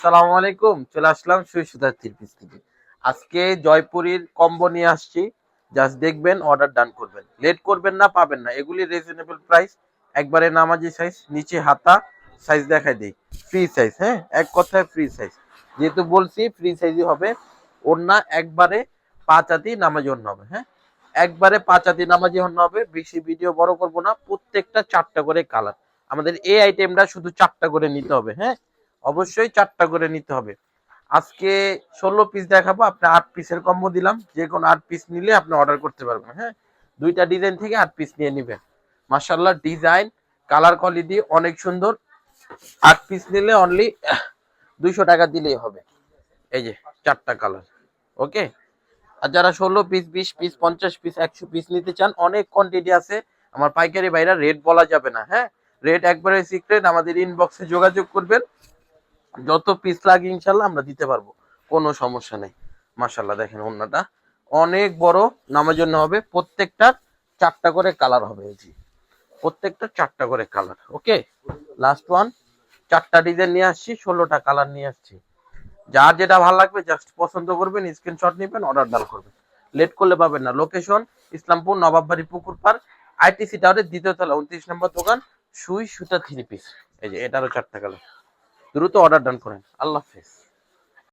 আসসালামু আলাইকুম, চলে আসলাম সুই সুতার থ্রি পিস থেকে। আজকে জয়পুরীর কম্বো নিয়ে আসছি। জাস্ট দেখবেন, অর্ডার ডান করবেন, লেট করবেন না, পাবেন না। এগুলি রিজনেবল প্রাইস, একবারে নামাজি সাইজ, নিচে হাতা সাইজ দেখাই দেই, ফ্রি সাইজ। হ্যাঁ, এক কথায় ফ্রি সাইজ, যেহেতু বলছি ফ্রি সাইজই হবে। ওড়না একবারে 5 হাতি নামাজি ওড়না হবে। হ্যাঁ, একবারে 5 হাতি নামাজি ওড়না হবে। বেশি ভিডিও বড় করব না, প্রত্যেকটা 4টা করে কালার। আমাদের এই আইটেমটা শুধু 4টা করে নিতে হবে। হ্যাঁ, অবশ্যই 4টা করে নিতে হবে। আজকে 16 পিস দেখাবো, আপনি 8 পিসের কম্বো দিলাম, যে কোনো 8 পিস নিলে আপনি অর্ডার করতে পারবেন। হ্যাঁ, দুইটা ডিজাইন থেকে 8 পিস নিয়ে নিবেন। মাশাআল্লাহ, ডিজাইন কালার কোয়ালিটি অনেক সুন্দর। 8 পিস নিলে অনলি 200 টাকা দিলেই হবে। এই যে 4টা কালার। ওকে। আর যারা 16 পিস, 20 পিস, 50 পিস, 100 পিস নিতে চান, অনেক কোয়ান্টিটি আছে। আমার পাইকারি ভাইরা রেট বলা যাবে না। হ্যাঁ, রেট একবারে সিক্রেট। আমাদের ইনবক্সে যোগাযোগ করবেন, যত পিস লাগে ইনশাল্লাহ আমরা দিতে পারবো, কোনো সমস্যা নেই। মাশাল্লাহ, দেখেন ওন্নাটা অনেক বড়, নামার জন্য হবে। প্রত্যেকটার 4টা করে কালার হবে। এই জি, প্রত্যেকটা 4টা করে কালার। ওকে, লাস্ট ওয়ান। 4টা ডিজাইন নিয়ে আসছি, 16টা কালার নিয়ে আসছি। যার যেটা ভালো লাগবে জাস্ট পছন্দ করবেন, স্ক্রিনশট নেবেন, অর্ডার ডান করবেন। লেট করলে পাবেন না। লোকেশন ইসলামপুর নবাববাড়ি পুকুর পার, আইটিসি টাওয়ারের 2য় তলা, 29 নম্বর দোকান, সুই সুতা থ্রি পিস। এই যে এটারও 4টা কালার। দ্রুত অর্ডার ডান করেন। আল্লাহ হাফেজ।